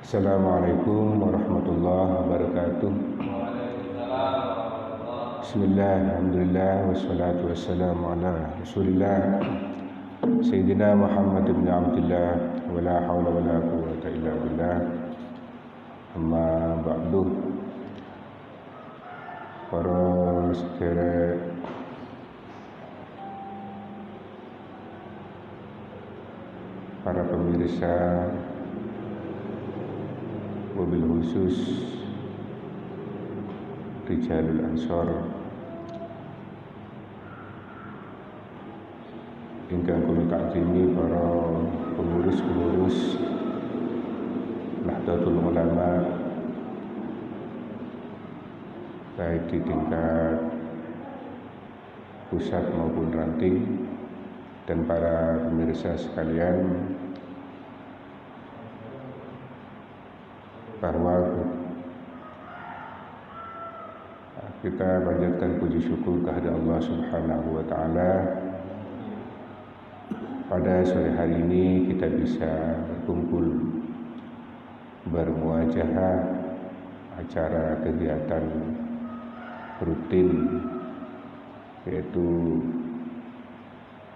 Assalamualaikum warahmatullahi wabarakatuh. Bismillah, alhamdulillah, wassalatu wassalamu ala rasulillah Sayyidina Muhammad ibn Abdullah, wa la hawla wa la quwwata illa billah. Amma ba'du. Para sedherek para pemirsa, wabil khusus Rijalul Ansor ingkang kula takzimi, para pengurus-pengurus Nahdlatul Ulama baik di tingkat pusat maupun ranting, dan para pemirsa sekalian, bahwa kita panjatkan puji syukur kehadirat Allah Subhanahu wa Ta'ala. Pada sore hari ini kita bisa berkumpul bermuajahah acara kegiatan rutin, yaitu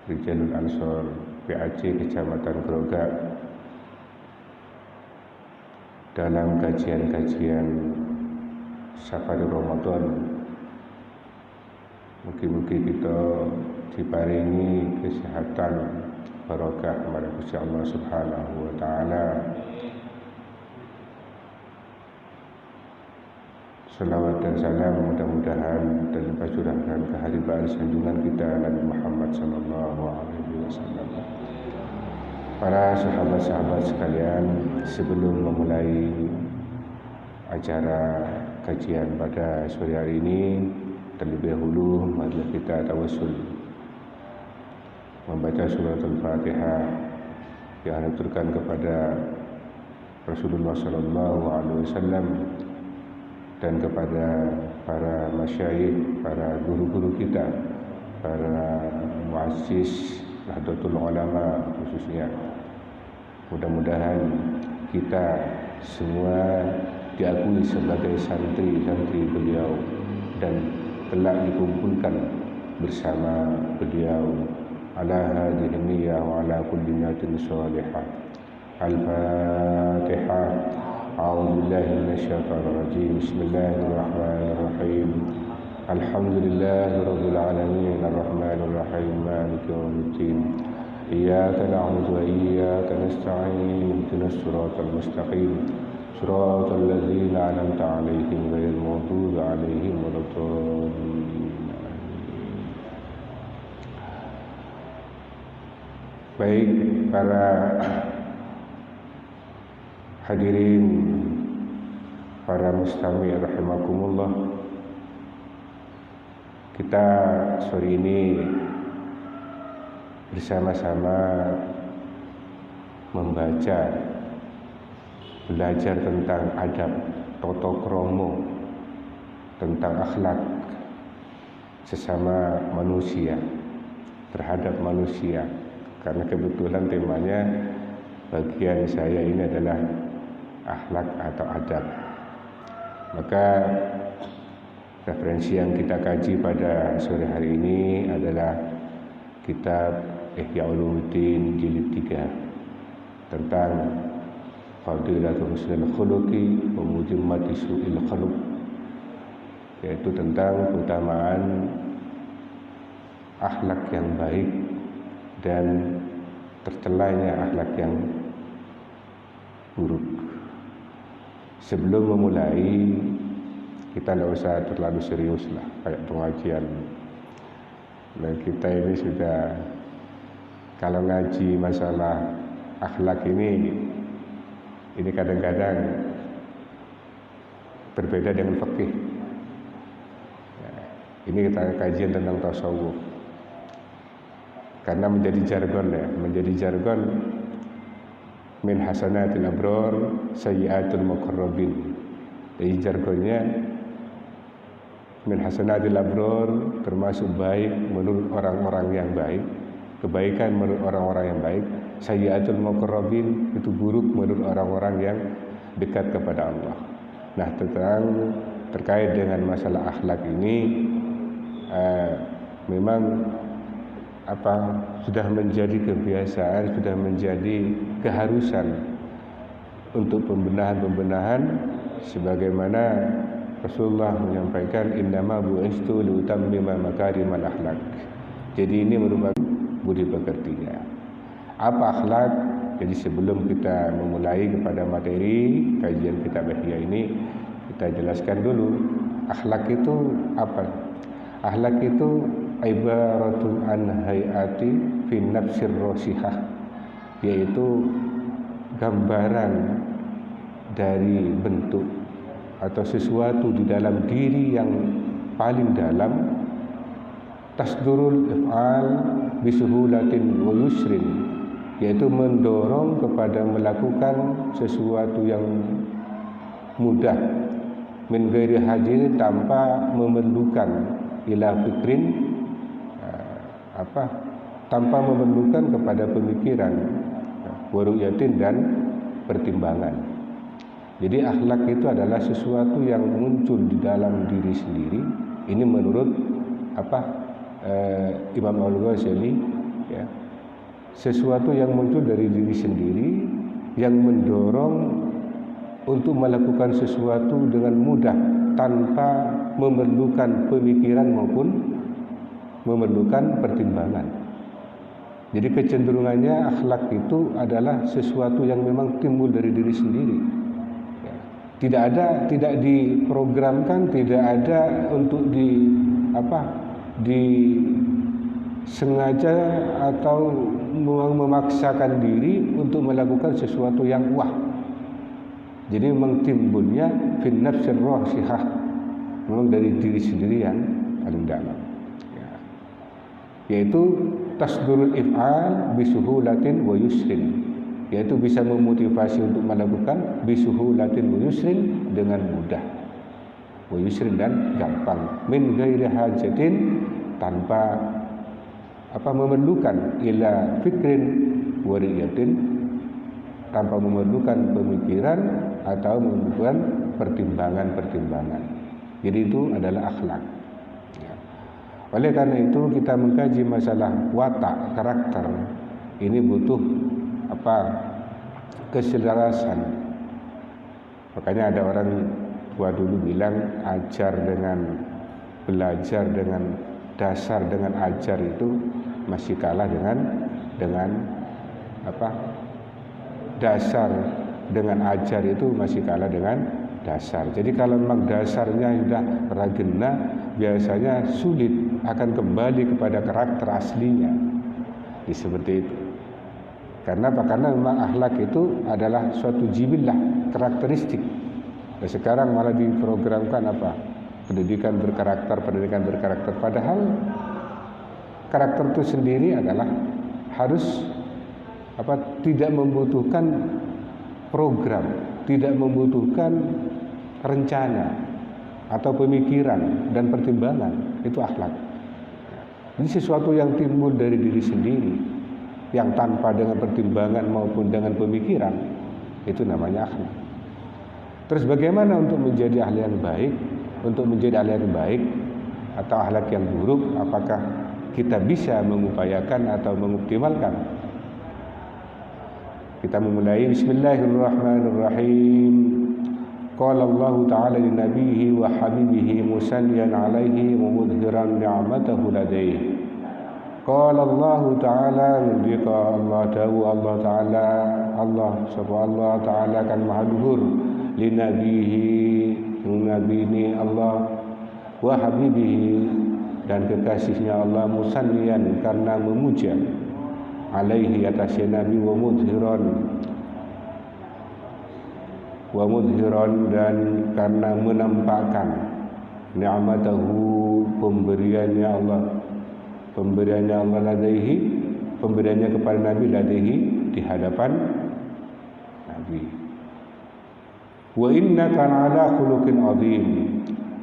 Rijalul Ansor PAC Kecamatan Grogak dalam kajian-kajian Safari Ramadan. Mugi-mugi kita diparingi kesehatan barokah kepada Gusti Allah Subhanahu wa Ta'ala. Salawat dan salam mudah-mudahan terlimpah curahkan ke hadirat sanjungan kita Nabi Muhammad sallallahu alaihi wasallam. Para sahabat-sahabat sekalian, sebelum memulai acara kajian pada sore hari ini, terlebih dahulu marilah kita tawassul membaca surat Al-Fatihah yang diaturkan kepada Rasulullah sallallahu alaihi wasallam dan kepada para masyayikh, para guru-guru kita, para muassis Nahdlatul Ulama khususnya. Mudah-mudahan kita semua diakui sebagai santri-santri beliau dan telah dikumpulkan bersama beliau ala hadhihi niyyah wa ala kulli niyatin shalihah. Al-Fatihah. A'udzu billahi minasyaitonir rajim. Bismillahirrahmanirrahim. Alhamdulillahirabbil alamin arrahmanir rahim maliki yaumiddin. Iyyaka na'budu wa iyyaka nasta'in. Ihdinas siratal mustaqim. Siratal ladzina an'amta 'alaihim ghairil maghdubi 'alaihim waladdallin. Baik para hadirin, para mustami' rahimakumullah, kita sore ini bersama-sama membaca, belajar tentang adab, tata krama, tentang akhlak sesama manusia, terhadap manusia. Karena kebetulan temanya bagian saya ini adalah akhlak atau adab. Maka referensi yang kita kaji pada sore hari ini adalah kitab Ihya Ulumuddin jilid 3 tentang Fadilatul Husnul Khuluqi wa Mujimmati Su'il Khuluq, yaitu tentang keutamaan akhlak yang baik dan tercelanya akhlak yang buruk. Sebelum memulai, kita tidak usah terlalu serius lah kayak pengajian. Nah, kita ini sudah, kalau ngaji masalah akhlak ini kadang-kadang berbeda dengan fikih. Nah, ini kita kajian tentang tasawuf. Karena menjadi jargon min hasanatil abrar sayyiatul muqarrabin. Jadi jargonnya min hasanatil abrar termasuk baik menurut orang-orang yang baik, kebaikan menurut orang-orang yang baik. Sayyiatul muqarrabin itu buruk menurut orang-orang yang dekat kepada Allah. Nah, terkait dengan masalah akhlak ini memang sudah menjadi kebiasaan, sudah menjadi keharusan untuk pembenahan sebagaimana Rasulullah menyampaikan innama bu'istu liutammima makarimal akhlak. Jadi ini merupakan budi pekertinya. Apa akhlak? Jadi sebelum kita memulai kepada materi kajian kitab Ihya ini, kita jelaskan dulu akhlak itu apa? Akhlak itu ibaratun an hayati fi nafsir rasihah, yaitu gambaran dari bentuk atau sesuatu di dalam diri yang paling dalam, tasdurul if'al bisuhulatin wa yusrin, yaitu mendorong kepada melakukan sesuatu yang mudah, min ghairi hajin, tanpa memerlukan ila fikrin, tanpa memerlukan kepada pemikiran, wa ru'yatin, dan pertimbangan. Jadi akhlak itu adalah sesuatu yang muncul di dalam diri sendiri. Ini menurut Imam Al-Ghazali, ya, sesuatu yang muncul dari diri sendiri yang mendorong untuk melakukan sesuatu dengan mudah tanpa memerlukan pemikiran maupun memerlukan pertimbangan. Jadi kecenderungannya akhlak itu adalah sesuatu yang memang timbul dari diri sendiri. Tidak diprogramkan, tidak ada untuk disengaja atau memaksakan diri untuk melakukan sesuatu yang wah. Jadi memang timbulnya fin nafsir rasihah, memang dari diri sendiri yang paling dalam, ya. Yaitu tasdurul if'al bisuhulatin wa yusrin, yaitu bisa memotivasi untuk melakukan bisuhulatin wa yusrin, dengan mudah, wa yusrin, dan gampang, min ghairi hajatin, tanpa memerlukan ila fikrin wa riyatin, tanpa memerlukan pemikiran atau memerlukan pertimbangan. Jadi itu adalah akhlak, ya. Oleh karena itu kita mengkaji masalah watak, karakter, ini butuh keselarasan. Makanya ada orang tua dulu bilang, belajar dengan dasar dengan ajar itu masih kalah dengan dasar dengan ajar itu masih kalah dengan dasar. Jadi kalau memang dasarnya sudah ragena, biasanya sulit akan kembali kepada karakter aslinya. Seperti itu. Karena apa? Karena memang akhlak itu adalah suatu jibillah, karakteristik. Dan sekarang malah diprogramkan pendidikan berkarakter. Padahal karakter itu sendiri adalah harus tidak membutuhkan program, tidak membutuhkan rencana atau pemikiran dan pertimbangan. Itu akhlak. Ini sesuatu yang timbul dari diri sendiri, yang tanpa dengan pertimbangan maupun dengan pemikiran. Itu namanya akhlak. Terus bagaimana untuk menjadi ahli yang baik? Untuk menjadi ahli yang baik atau akhlak yang buruk, apakah kita bisa mengupayakan atau mengoptimalkan? Kita memulai bismillahirrahmanirrahim. Qala Allah Ta'ala li nabiyhi wa habibihi musalliyan alaihi wa mudhiran ni'matahu ladaihi. Qala Allah Ta'ala, mendika Allah Ta'ala, Allah Ta'ala kan maha luhur, li nabiyhi, nabi ini Allah, wa habibihi, dan kekasihnya Allah, musalliyan, karena memuja, alaihi, atasnya Nabi, wa mudhiran, dan karena menampakkan ni'matahu, pemberiannya Allah ladaihi, pemberiannya kepada Nabi, ladaihi, di hadapan Nabi. Wa innaka ala khuluqin azim,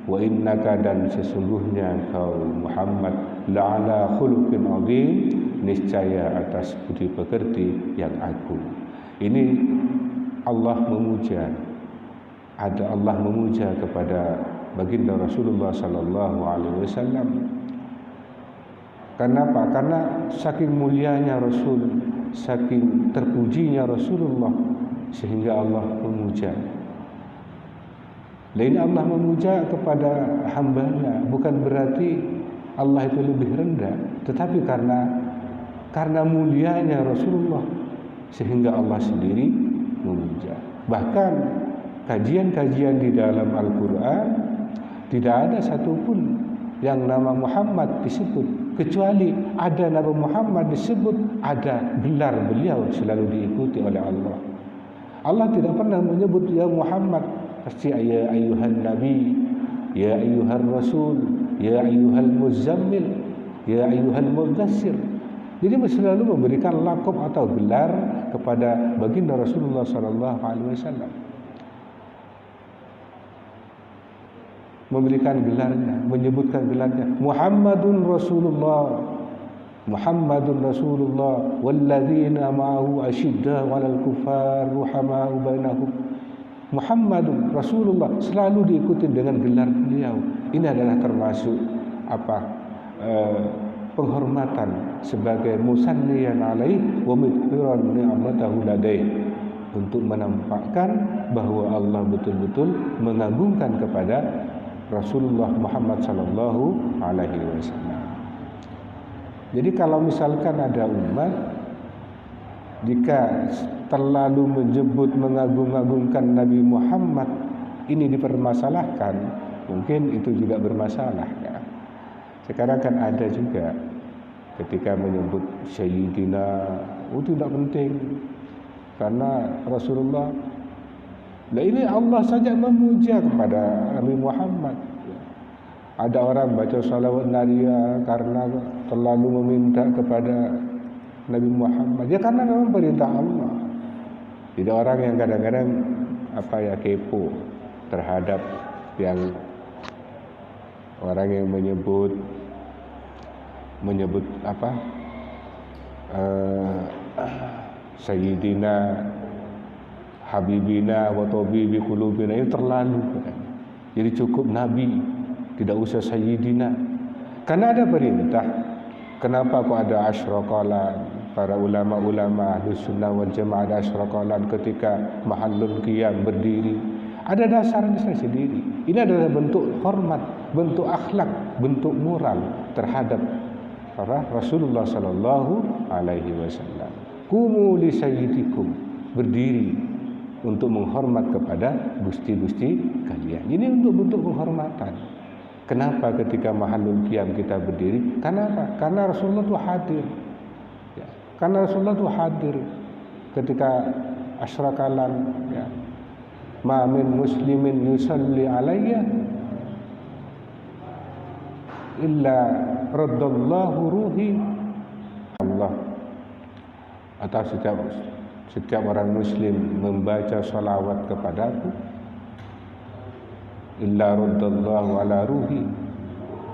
wa innaka, dan sesungguhnya kau Muhammad, la ala khuluqin azim, niscaya atas budi pekerti yang agung. Ini Allah memuja ada Allah memuja kepada baginda Rasulullah sallallahu alaihi wasallam. Kenapa? Karena saking mulianya Rasul, saking terpujinya Rasulullah sehingga Allah memuja. Lain Allah memuja kepada hambanya bukan berarti Allah itu lebih rendah, tetapi karena mulianya Rasulullah sehingga Allah sendiri memuja. Bahkan kajian-kajian di dalam Al-Quran tidak ada satupun yang nama Muhammad disebut, kecuali ada nama Muhammad disebut, ada gelar beliau selalu diikuti oleh Allah. Allah tidak pernah menyebut ya Muhammad, pasti ya ayyuhan nabi, ya ayyuhan rasul, ya ayyuhal muzammil, ya ayyuhal mudzassir. Jadi selalu memberikan laqab atau gelar kepada baginda Rasulullah sallallahu alaihi wasallam. Memberikan gelarnya, menyebutkan gelarnya Muhammadun Rasulullah, Muhammadun Rasulullah walladzina ma'ahu asyidda 'alal kuffar ruhama'u bainahum. Muhammadun Rasulullah selalu diikuti dengan gelar beliau. Ini adalah termasuk penghormatan sebagai musalliyan alaihi wa mudhiran ni'matahu ladaihi, untuk menampakkan bahwa Allah betul-betul mengagungkan kepada Rasulullah Muhammad sallallahu alaihi wasallam. Jadi kalau misalkan ada umat jika terlalu menyebut mengagung-agungkan Nabi Muhammad ini dipermasalahkan, mungkin itu juga bermasalah ya. Sekarang kan ada juga ketika menyebut Sayyidina, itu tidak penting karena Rasulullah. Nah ini Allah saja memuja kepada Nabi Muhammad. Ada orang baca salawat nariyah karena terlalu meminta kepada Nabi Muhammad. Ya karena memang perintah Allah. Tidak orang yang kadang-kadang kepo terhadap yang orang yang menyebut Sayyidina Habibina wa tabibi qulubina, itu terlalu. Jadi cukup Nabi, tidak usah Sayyidina. Karena ada perintah. Kenapa kok ada asyraqalan? Para ulama-ulama Ahlus Sunnah wal Jamaah ada asyraqalan ketika mahallul qiyam berdiri. Ada dasarnya sendiri. Ini adalah bentuk hormat, bentuk akhlak, bentuk moral terhadap para Rasulullah sallallahu alaihi wasallam. Qumu li sayyidikum, berdiri untuk menghormat kepada gusti-gusti kalian. Ini untuk bentuk penghormatan. Kenapa ketika mahallul qiyam kita berdiri? Karena apa? Karena Rasulullah itu hadir. Ya. Karena Rasulullah itu hadir ketika asyraqalan. Ya. Ma min muslimin yusalli alayya illa raddallahu ruhi. Allah atau setiap orang muslim membaca salawat kepadaku, illa raddallahu ala ruhi,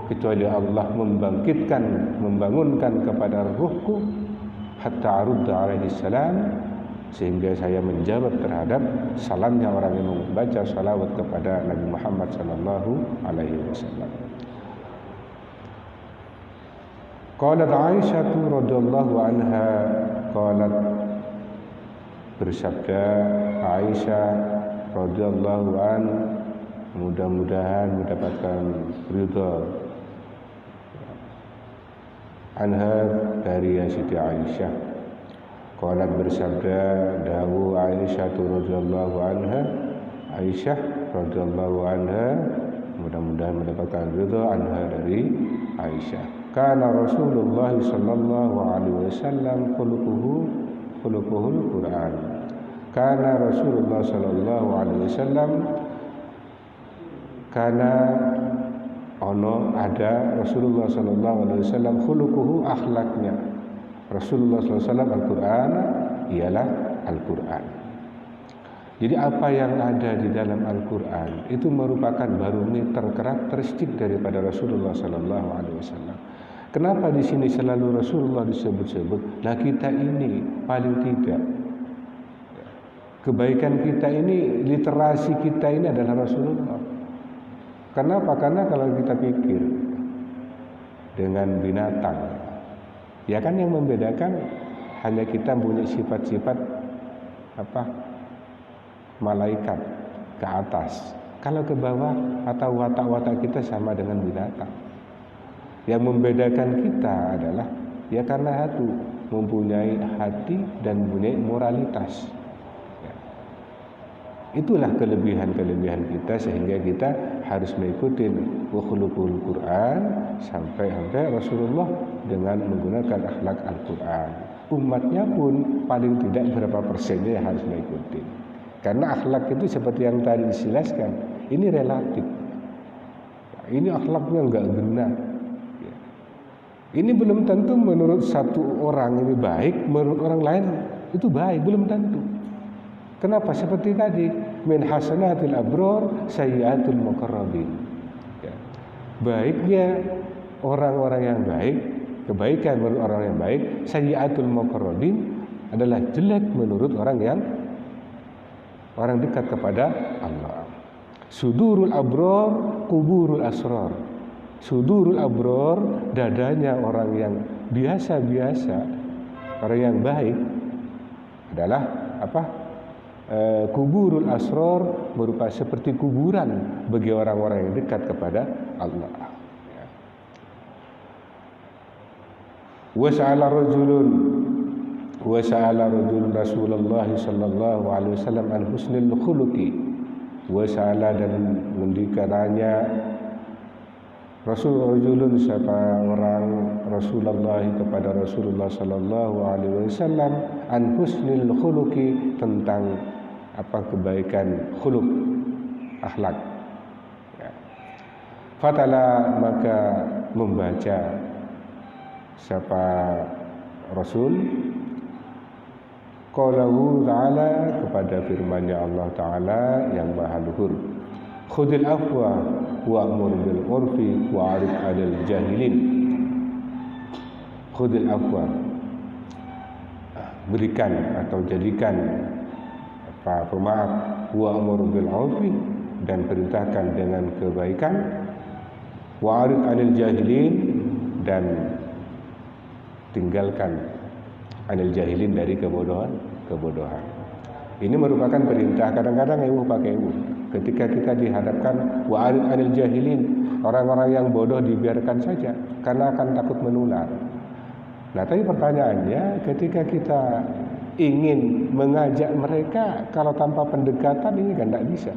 kecuali Allah membangunkan kepada ruhku, hatta arudda alaihi salam, sehingga saya menjawab terhadap salamnya orang yang membaca salawat kepada Nabi Muhammad sallallahu alaihi wasallam. Qalat Aisyah radhiyallahu anha, qalat, bersabda Aisyah radhiyallahu an, mudah-mudahan mendapatkan ridha anha dari Siti Aisyah. Qalat, bersabda dawu Aisyah radhiyallahu anha, Aisyah radhiyallahu anha mudah-mudahan mendapatkan ridha anha dari Aisyah. Kana Rasulullah sallallahu alaihi wasallam khuluquhul Quran. Karena Rasulullah sallallahu alaihi wasallam ada Rasulullah sallallahu alaihi wasallam khuluquhu, akhlaknya Rasulullah sallallahu alaihi wasallam Al-Quran ialah Al-Quran. Jadi apa yang ada di dalam Al-Quran itu merupakan barometer karakteristik daripada Rasulullah sallallahu alaihi wasallam. Kenapa di sini selalu Rasulullah disebut-sebut? Nah kita ini paling tidak kebaikan kita ini, literasi kita ini adalah Rasulullah. Kenapa? Karena kalau kita pikir dengan binatang, ya kan yang membedakan hanya kita punya sifat-sifat malaikat ke atas. Kalau ke bawah atau watak-watak kita sama dengan binatang. Yang membedakan kita adalah ya karena satu, mempunyai hati dan mempunyai moralitas. Itulah kelebihan-kelebihan kita sehingga kita harus mengikuti khuluqul Quran sampai Rasulullah dengan menggunakan akhlak Al-Quran. Umatnya pun paling tidak berapa persennya harus mengikuti. Karena akhlak itu seperti yang tadi dijelaskan, ini relatif. Ini akhlaknya enggak benar. Ini belum tentu menurut satu orang ini baik, menurut orang lain itu baik, belum tentu. Kenapa? Seperti tadi, min hasanatil abror sayyiatul muqarrabin. Ya. Baiknya orang-orang yang baik, kebaikan menurut orang yang baik, sayyiatul muqarrabin adalah jelek menurut orang dekat kepada Allah. Sudurul abror kuburul asrar. Sudurul abror, dadanya orang yang biasa-biasa, orang yang baik adalah kuburul asrar, berupa seperti kuburan bagi orang-orang yang dekat kepada Allah. Wa sa'ala rajulun Rasulullah sallallahu alaihi wasallam an husnil khuluqi. Wa sa'ala, dan mendikananya rajulun, siapa orang, Rasulullah kepada Rasulullah sallallahu alaihi wasallam an husnil khuluqi, tentang kebaikan khuluq, akhlak. Ya. Fatala, maka membaca siapa Rasul qaulahu ta'ala, kepada firman-Nya Allah Ta'ala yang maha luhur, khudil afwa wa'mur bil urfi wa'rid 'anil jahilin. Khudil afwa, berikan atau jadikan pemaaf, wa'mur bil urfi, dan perintahkan dengan kebaikan, wa'rid 'anil jahilin, dan tinggalkan 'anil jahilin, dari kebodohan. Ini merupakan perintah. Kadang-kadang pakai ketika kita dihadapkan wa'rid 'anil jahilin, orang-orang yang bodoh dibiarkan saja karena akan takut menular. Nah, tapi pertanyaannya, ketika kita ingin mengajak mereka, kalau tanpa pendekatan ini kan tidak bisa.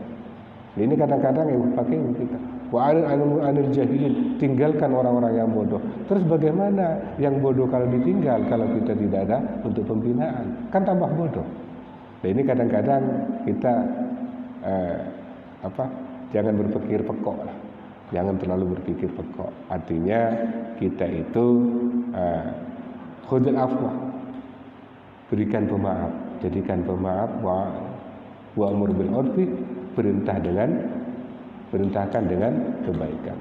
Ini kadang-kadang pakai kita. Wa'rid 'anil jahilin, tinggalkan orang-orang yang bodoh. Terus bagaimana yang bodoh kalau ditinggal, kalau kita tidak ada untuk pembinaan? Kan tambah bodoh. Nah, ini kadang-kadang kita jangan berpikir pekok lah. Jangan terlalu berpikir pekok. Artinya kita itu khudul afwa, berikan pemaaf, jadikan pemaaf, wa'mur bil urfi, perintahkan dengan kebaikan.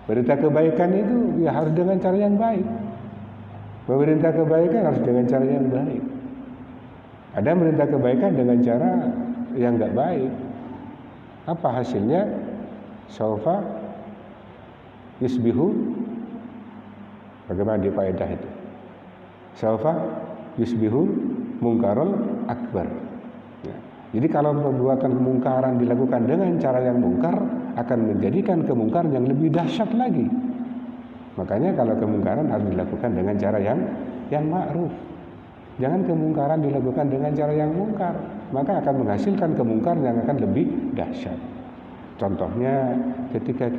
Perintah kebaikan itu ya harus dengan cara yang baik. Memerintah kebaikan harus dengan cara yang baik. Ada merintah kebaikan dengan cara yang enggak baik. Apa hasilnya? Saufa yusbihu, bagaimana di faedah itu? Saufa yusbihu munkarul akbar. Ya. Jadi kalau perbuatan kemungkaran dilakukan dengan cara yang mungkar, akan menjadikan kemungkaran yang lebih dahsyat lagi. Makanya kalau kemungkaran harus dilakukan dengan cara yang ma'ruf. Jangan kemungkaran dilakukan dengan cara yang mungkar, maka akan menghasilkan kemungkaran yang akan lebih dahsyat. Contohnya ketika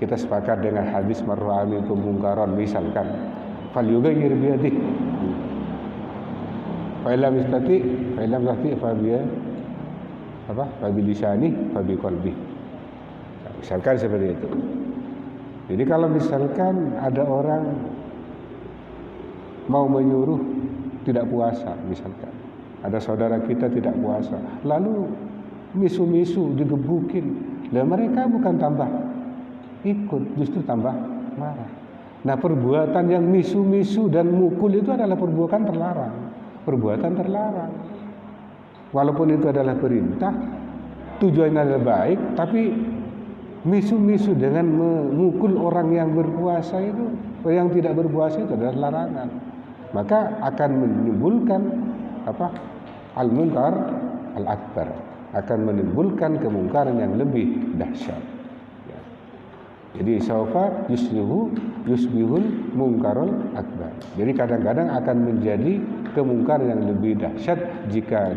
kita sepakat dengan hadis marra minkum mungkaran, misalkan falyughayyir bi yadihi, fa illam yastati fa bi lisanihi fa bi qalbihi. Misalkan seperti itu. Jadi kalau misalkan ada orang mau menyuruh tidak puasa, misalkan ada saudara kita tidak puasa, lalu misu-misu, digebukin, dan mereka bukan tambah ikut, justru tambah marah. Nah, perbuatan yang misu-misu dan mukul itu adalah perbuatan terlarang. walaupun itu adalah perintah, tujuannya adalah baik, tapi misu-misu dengan memukul orang yang berpuasa itu, yang tidak berpuasa itu adalah larangan. Maka akan menimbulkan al-munkar al-akbar, akan menimbulkan kemungkaran yang lebih dahsyat. Ya. Jadi saufa yusbihul munkarul akbar. Jadi kadang-kadang akan menjadi kemungkaran yang lebih dahsyat jika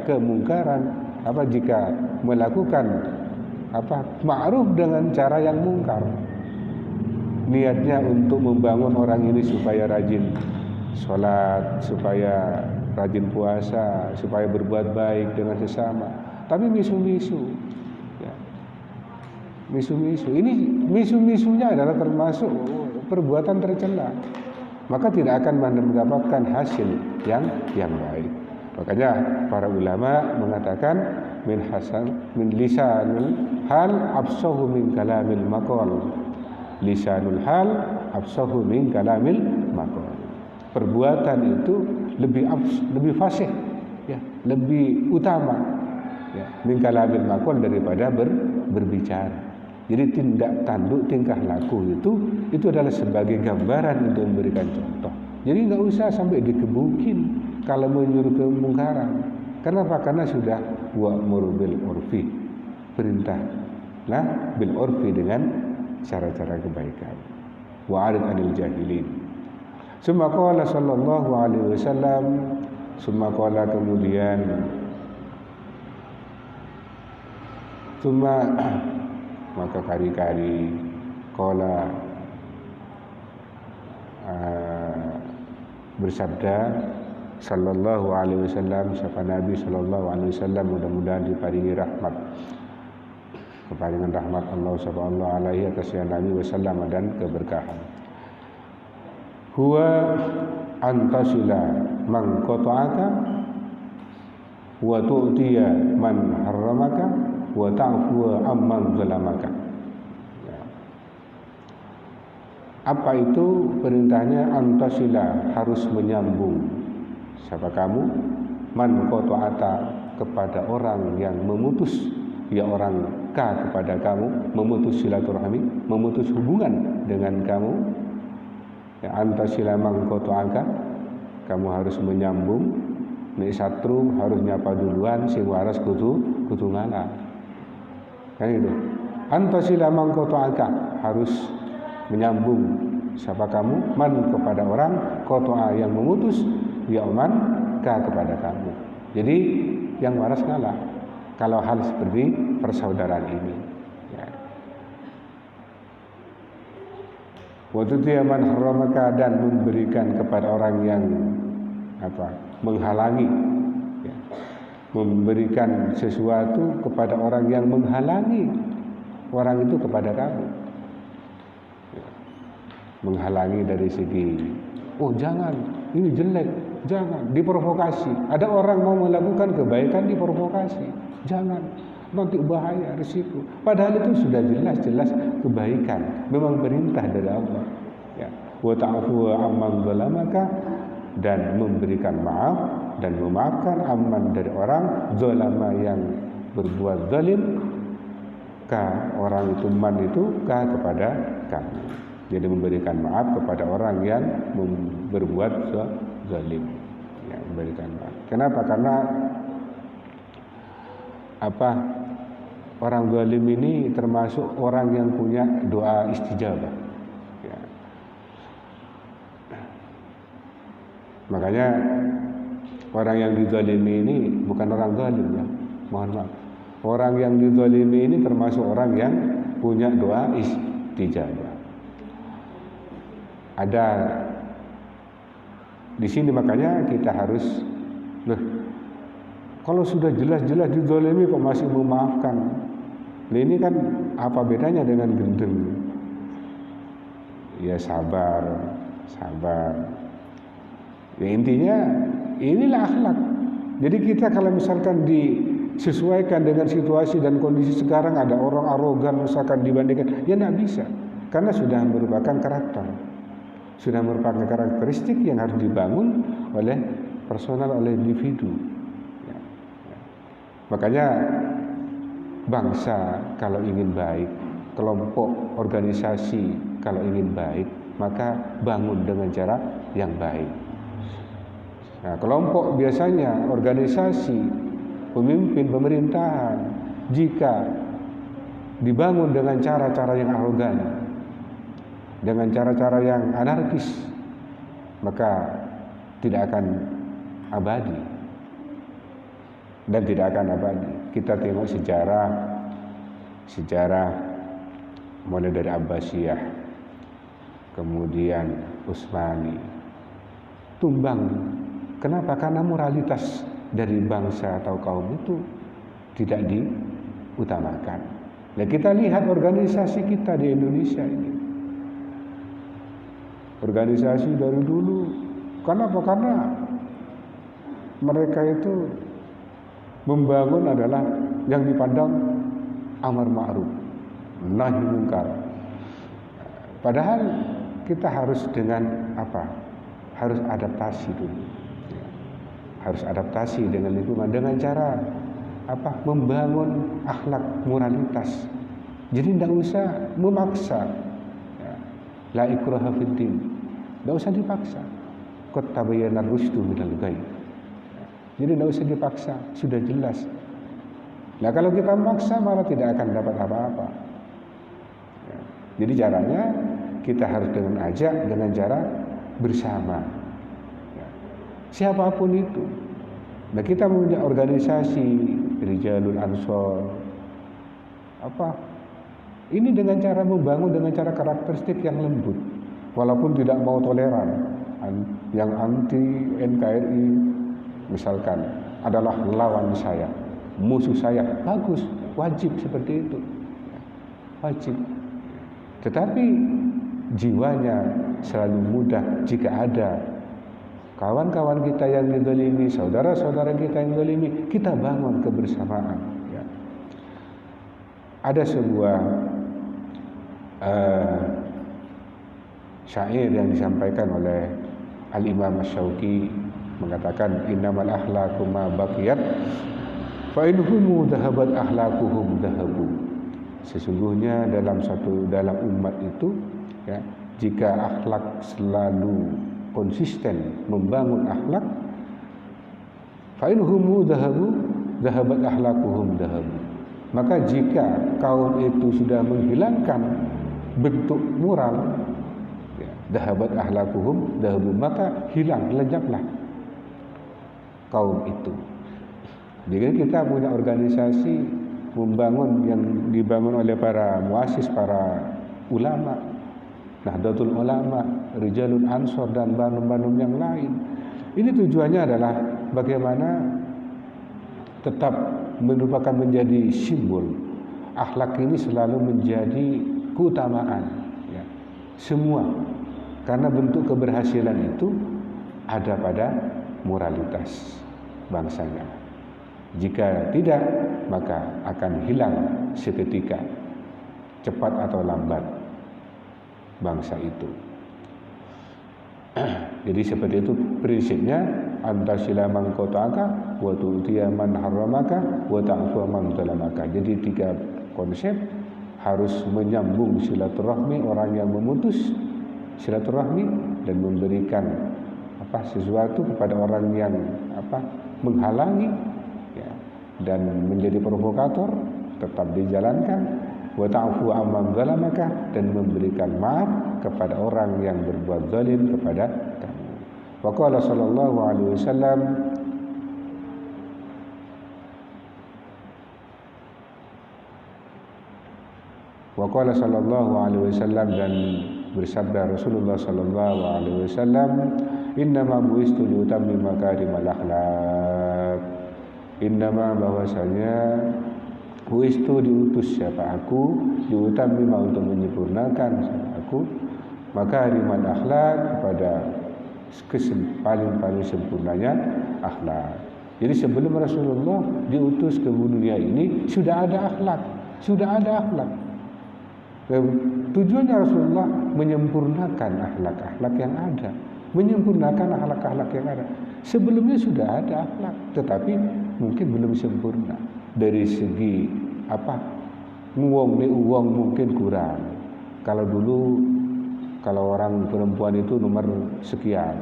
jika melakukan ma'ruf dengan cara yang mungkar. Niatnya untuk membangun orang ini supaya rajin sholat, supaya rajin puasa, supaya berbuat baik dengan sesama. Tapi misu-misu, ya. Misu-misu. Ini misu-misunya adalah termasuk perbuatan tercela. Maka tidak akan mendapatkan hasil yang baik. Makanya para ulama mengatakan min lisanul hal absahu min kalamil maqal. Lisanul hal absahu min kalamil maqal. Perbuatan itu lebih fasih, ya, lebih utama, ya, min kalamil maqal daripada berbicara. Jadi tindak tanduk tingkah laku itu adalah sebagai gambaran untuk memberikan contoh. Jadi nggak usah sampai dikebukin kalau menyuruh kemungkaran. Kenapa? Karena sudah wa'mur bil urfi, perintahlah bil urfi dengan cara-cara kebaikan. Wa'arid anil jahilin. Summa qala sallallahu alaihi wasallam, summa qala kemudian maka kari-kari qala bersabda sallallahu alaihi wasallam, sapa Nabi sallallahu alaihi wasallam, mudah-mudahan diparingi rahmat, keparingan rahmat Allah subhanahu alaihi atas Nabi wasallam dan keberkahan. Huwa antasila man qata'aka wa tu'tiya man harramaka wa ta'fu amman zalamaka. Apa itu perintahnya? Antasila, harus menyambung. Siapa kamu? Man qata'ata, kepada orang yang memutus, ya orang ka kepada kamu, memutus silaturahmi, memutus hubungan dengan kamu. Ya, antasila man qata'aka, kamu harus menyambung. Nek satru harus nyapa duluan, sing waras kudu ngalah. Kan itu. Antasila man qata'aka, harus menyambung. Siapa kamu? Man, kepada orang, qata'a yang memutus, ya man ka kepada kamu. Jadi yang waras ngalah kalau hal seperti persaudaraan ini, ya. Wa tu'tiya man harramaka, dan memberikan kepada orang yang menghalangi, ya. Memberikan sesuatu kepada orang yang menghalangi orang itu kepada kamu, ya. Menghalangi dari segi, oh jangan, ini jelek, jangan, diprovokasi. Ada orang mau melakukan kebaikan, diprovokasi, jangan, nanti bahaya, risiko. Padahal itu sudah jelas-jelas kebaikan, memang perintah dari Allah, ya. Wa ta'fu amman zalamaka, dan memberikan maaf dan memaafkan amman, dari orang zalama yang berbuat zalim, ka orang itu, man itu ka kepada kamu. Jadi memberikan maaf kepada orang yang berbuat zalim, ya, memberikan maaf. Kenapa? Karena orang zalim ini termasuk orang yang punya doa istijabah, ya. Makanya orang yang dizalimi ini bukan orang zalim, ya, mohon maaf. Orang yang dizalimi ini termasuk orang yang punya doa istijabah. Ada di sini, makanya kita harus, kalau sudah jelas-jelas dizalimi kok masih memaafkan. Nah, ini kan apa bedanya dengan gendeng? Ya sabar. Ya intinya inilah akhlak. Jadi kita kalau misalkan disesuaikan dengan situasi dan kondisi sekarang, ada orang arogan misalkan dibandingkan, ya tidak bisa, karena sudah merupakan karakter. Sudah merupakan karakteristik yang harus dibangun oleh personal, oleh individu, ya. Makanya bangsa kalau ingin baik, kelompok organisasi kalau ingin baik, maka bangun dengan cara yang baik. Nah, kelompok biasanya organisasi, pemimpin pemerintahan, jika dibangun dengan cara-cara yang arogan, dengan cara-cara yang anarkis, maka tidak akan abadi dan tidak akan abadi. Kita tengok sejarah mulai dari Abbasiyah, kemudian Utsmani, tumbang. Kenapa? Karena moralitas dari bangsa atau kaum itu tidak diutamakan. Nah, kita lihat organisasi kita di Indonesia ini. Organisasi dari dulu. Kenapa? Karena mereka itu membangun adalah yang dipandang amar ma'ruf, nahi mungkar. Padahal kita harus dengan apa? Harus adaptasi dulu. Harus adaptasi dengan lingkungan dengan cara apa? Membangun akhlak moralitas. Jadi tidak usah memaksa. La ikraha fid din. Tidak usah dipaksa. Qad tabayyana ar-rusydu minal ghayy. Jadi tidak usah dipaksa, sudah jelas. Nah, kalau kita memaksa malah tidak akan dapat apa-apa. Jadi caranya kita harus dengan cara bersama. Siapapun itu. Nah, kita punya organisasi Rijalul Ansor. Ini dengan cara membangun dengan cara karakteristik yang lembut, walaupun tidak mau toleran. Yang anti NKRI misalkan adalah lawan saya, musuh saya, bagus, wajib seperti itu, wajib. Tetapi jiwanya selalu mudah jika ada kawan-kawan kita yang dizalimi, saudara-saudara kita yang dizalimi, kita bangun kebersamaan. Ya. Ada sebuah syair yang disampaikan oleh Al-Imam Asy-Syauqi, mengatakan innamal akhlaqu ma baqiyat fa inhum dhahabat akhlaquhum dhahabu. Sesungguhnya dalam umat itu, ya, jika akhlak selalu konsisten membangun akhlak, fa inhum dhahabat akhlaquhum dhahabu. Maka jika kaum itu sudah menghilangkan bentuk moral, ya, dhahabat akhlaquhum dhahabu, maka hilang, lenyaplah kaum itu. Jadi kita punya organisasi membangun yang dibangun oleh para muassis, para ulama, Nahdlatul Ulama, Rijalul Ansor dan bandum-bandum yang lain. Ini tujuannya adalah bagaimana tetap merupakan menjadi simbol akhlak ini selalu menjadi keutamaan, ya, semua, karena bentuk keberhasilan itu ada pada moralitas bangsanya. Jika tidak, maka akan hilang seketika, cepat atau lambat, bangsa itu. Jadi seperti itu prinsipnya, antasila man qata'aka wa tu'tiya man harramaka wa ta'fu man zalamaka. Jadi 3 konsep: harus menyambung silaturahmi, orang yang memutus silaturahmi, dan memberikan sesuatu kepada orang yang menghalangi, ya, dan menjadi provokator, tetap dijalankan. Wa ta'fu amman zalamaka, dan memberikan maaf kepada orang yang berbuat zalim kepada kamu. Wa qala sallallahu alaihi wasallam, dan bersabda Rasulullah sallallahu alaihi wasallam, innama bu'istu liutammima makarimal akhlaq. Innama, bahwasanya, bu'istu, diutus siapa aku, liutammima, untuk menyempurnakan siapa aku, makarimal akhlaq, kepada paling sempurnanya akhlak. Jadi sebelum Rasulullah diutus ke dunia ini sudah ada akhlak. Tujuannya Rasulullah menyempurnakan akhlak-akhlak yang ada, menyempurnakan akhlak-akhlak yang ada. Sebelumnya sudah ada akhlak, tetapi mungkin belum sempurna. dari segi uang mungkin kurang. Kalau dulu orang perempuan itu nomor sekian,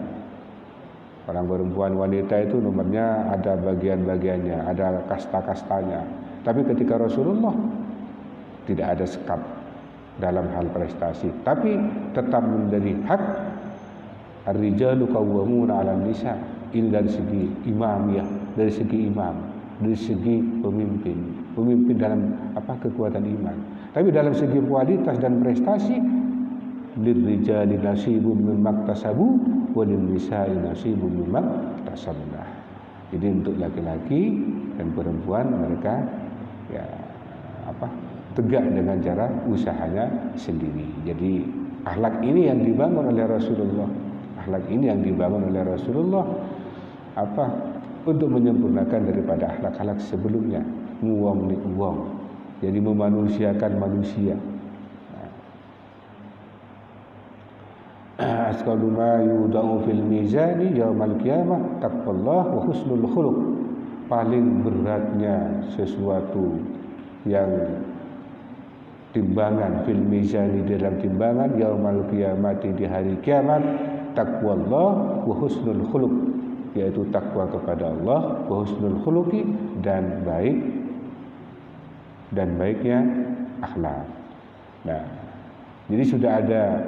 orang perempuan wanita itu nomornya ada bagian-bagiannya, ada kasta-kastanya. Tapi ketika Rasulullah tidak ada sekat dalam hal prestasi, tapi tetap menjadi hak ar-rijalu qawwamuna 'alan nisa. Ini dari segi imamiyah, dari segi imam, dari segi pemimpin dalam kekuatan iman. Tapi dalam segi kualitas dan prestasi, lirrijali nasibun mimma iktasabu wa lin-nisa'i nasibun mimma iktasabna. Jadi untuk laki-laki dan perempuan mereka tegak dengan cara usahanya sendiri. Jadi akhlak ini yang dibangun oleh Rasulullah. Akhlak ini yang dibangun oleh Rasulullah untuk menyempurnakan daripada akhlak-akhlak sebelumnya. Uang. Jadi memanusiakan manusia. Asqalu ma yudau fil mizani yaumal qiyamah taqwallah wa husnul khuluq. Paling beratnya sesuatu yang timbangan fil mizani dalam timbangan yaumal qiyamati di hari kiamat, taqwallah wa husnul khuluq, yaitu takwa kepada Allah, wa husnul khuluqi, dan baiknya akhlak. Nah, jadi sudah ada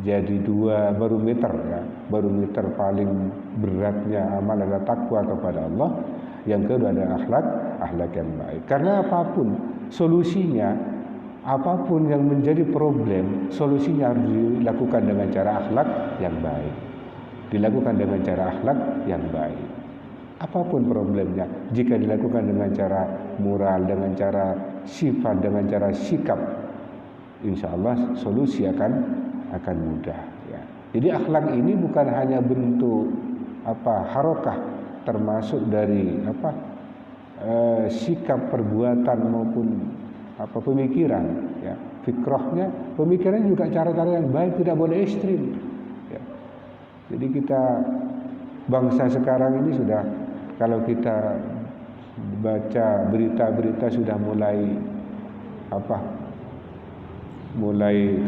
jadi dua barometer ya. Barometer paling beratnya amal adalah takwa kepada Allah. Yang kedua adalah akhlak yang baik. Karena apapun solusinya, apapun yang menjadi problem, solusinya harus dilakukan dengan cara akhlak yang baik. Dilakukan dengan cara akhlak yang baik. Apapun problemnya, jika dilakukan dengan cara moral, dengan cara sifat, dengan cara sikap, insya Allah solusi akan mudah. Ya. Jadi akhlak ini bukan hanya bentuk harokah, termasuk dari sikap perbuatan maupun pemikiran. Ya. Fikrahnya, pemikiran juga cara-cara yang baik, tidak boleh ekstrim. Ya. Jadi kita bangsa sekarang ini sudah, kalau kita baca berita-berita sudah mulai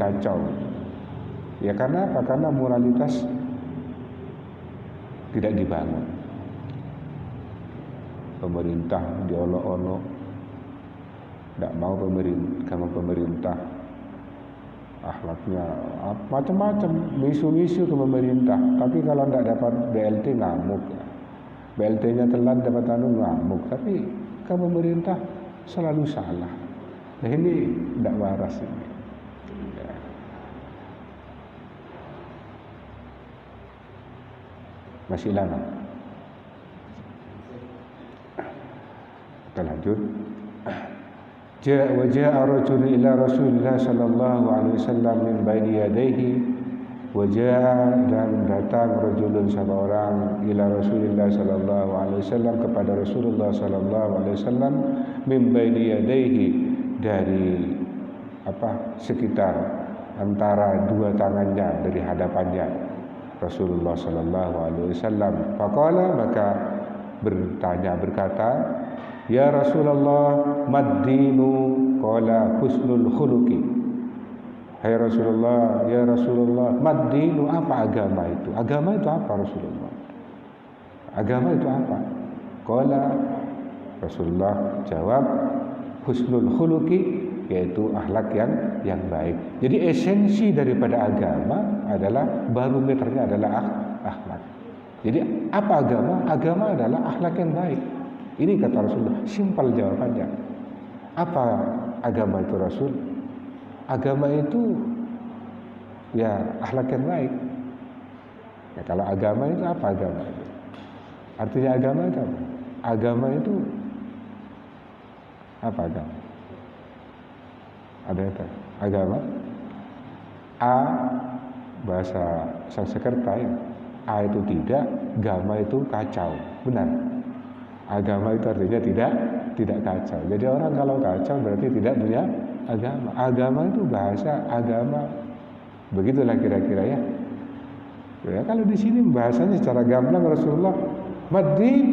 kacau. Ya karena apa? Karena moralitas tidak dibangun. Pemerintah diolok-olok, tidak mau pemerintah akhlaknya macam-macam, misu-misu ke pemerintah. Tapi kalau tidak dapat BLT ngamuk, BLT-nya telat dapat ngamuk. Tapi ke pemerintah selalu salah. Nah ini tidak waras ini. Ya. Masih lama. Kita lanjut. Ja'a rajulun ila Rasulillah sallallahu alaihi wasallam min baini yadayhi. Dan datang rajulun seorang ila Rasulillah sallallahu alaihi wasallam kepada Rasulullah sallallahu alaihi wasallam min baini yadayhi, dari sekitar antara dua tangannya, dari hadapannya Rasulullah sallallahu alaihi wasallam. Faqala, maka berkata, ya Rasulullah, mad-dinu? Qala husnul khuluqi. Hai Rasulullah, ya Rasulullah, mad-dinu? Apa agama itu? Agama itu apa Rasulullah? Agama itu apa? Qala, Rasulullah jawab, husnul khuluqi, yaitu akhlak yang baik. Jadi esensi daripada agama adalah, barometernya adalah akhlak. Jadi apa agama? Agama adalah akhlak yang baik. Ini kata Rasulullah, simpel jawabannya. Apa agama itu Rasul? Agama itu ya akhlak yang baik. Ya, kalau agama itu apa agama itu? Artinya agama itu apa? Agama itu apa agama? Ada itu agama. A bahasa Sanskerta ya. A itu tidak, gama itu kacau. Benar. Agama itu artinya tidak kacau. Jadi orang kalau kacau berarti tidak punya agama. Agama itu bahasa agama. Begitulah kira-kira ya. Ya kalau di sini bahasanya secara gamblang Rasulullah, mad-din,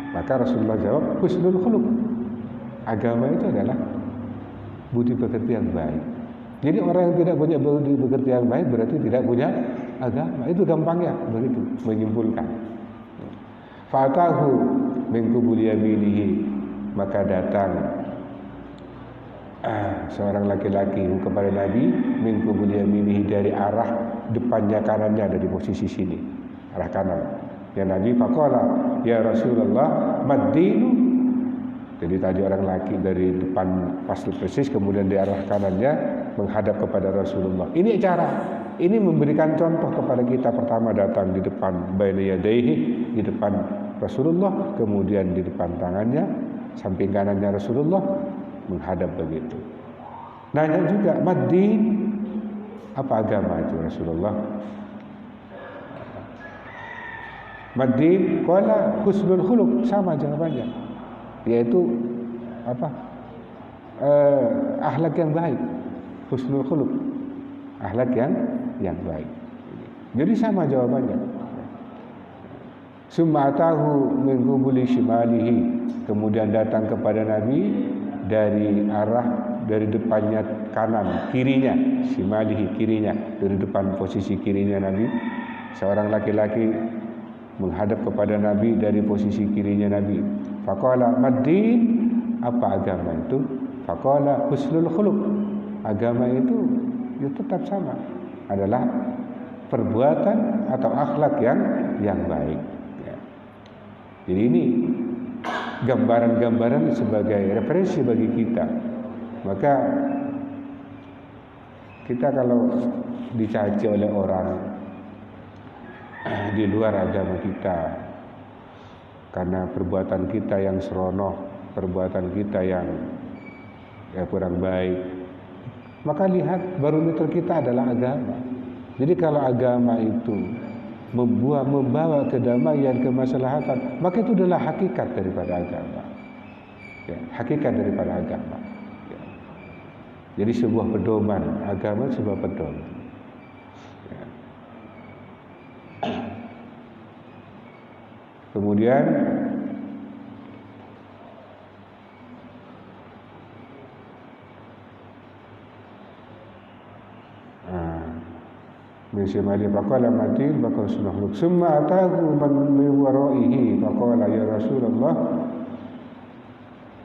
Maka Rasulullah jawab, husnul khuluq. Agama itu adalah budi pekerti yang baik. Jadi orang yang tidak punya budi pekerti yang baik berarti tidak punya agama. Itu gampangnya begitu menyimpulkan. Fa'atahu min qubuli yaminihi, maka datang seorang laki-laki kepada Nabi min qubuli yaminihi, dari arah depannya kanannya, dari posisi sini, arah kanan. Ya Nabi, faqala ya Rasulullah mad-dinu. Jadi tadi orang laki dari depan pas persis, kemudian di arah kanannya menghadap kepada Rasulullah. Ini cara, ini memberikan contoh kepada kita. Pertama datang di depan baina yadaihi, di depan Rasulullah, kemudian di depan tangannya, samping kanannya Rasulullah, menghadap begitu. Nanya juga, mad-din, apa agama itu Rasulullah? Mad-din, qala husnul khuluq, sama jawabannya, yaitu apa? Akhlak yang baik. Husnul khuluq, akhlak yang baik. Jadi sama jawabannya. Summa atahu min qubuli shimalihi, kemudian datang kepada Nabi dari depannya kanan, kirinya, shimalihi, kirinya, dari depan posisi kirinya Nabi. Seorang laki-laki menghadap kepada Nabi dari posisi kirinya Nabi. Faqala mad-din, apa agama itu? Faqala husnul khuluq, agama itu ya tetap sama, adalah perbuatan atau akhlak yang baik. Ya. Jadi ini gambaran-gambaran sebagai referensi bagi kita. Maka kita kalau dicaci oleh orang di luar agama kita karena perbuatan kita yang seronoh, perbuatan kita yang kurang baik, maka lihat barometer kita adalah agama. Jadi kalau agama itu membawa kedamaian, kemaslahatan, maka itu adalah hakikat daripada agama. Ya, hakikat daripada agama. Ya. Jadi sebuah pedoman, agama sebuah pedoman. Ya. Kemudian Misalnya faqala matin bakal sunahuk summa atahu man min waraihi faqala ya Rasulullah,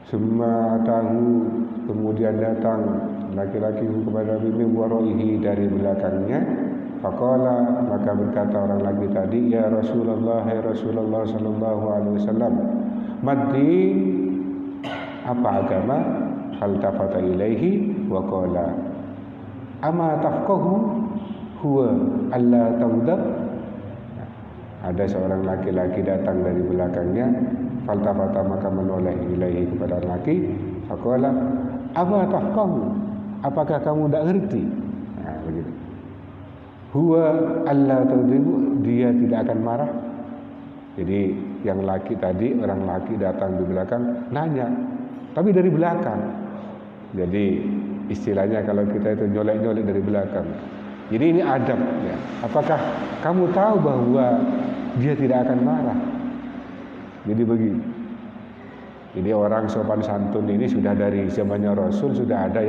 summa atahu, kemudian datang laki-laki kepada Nabi min waraihi, dari belakangnya. Faqala, maka berkata orang lagi tadi, ya Rasulullah, hai Rasulullah sallallahu alaihi wasallam, mad-din, apa agama? Faltafata ilaihi wa qala ama tafqahu huwa alla tawdab. Ada seorang laki-laki datang dari belakangnya, faltafata, maka menoleh ilaihi, kepada laki, faqala ama tafqahu, apakah kamu tidak ngerti? Nah, begitu. Huwa alla tawdab, dia tidak akan marah. Jadi yang laki tadi, orang laki datang di belakang nanya, tapi dari belakang. Jadi istilahnya kalau kita itu nyolek-nyolek dari belakang. Jadi ini adab ya. Apakah kamu tahu bahwa dia tidak akan marah? Jadi begini. Jadi orang sopan santun ini sudah dari zamannya Rasul sudah ada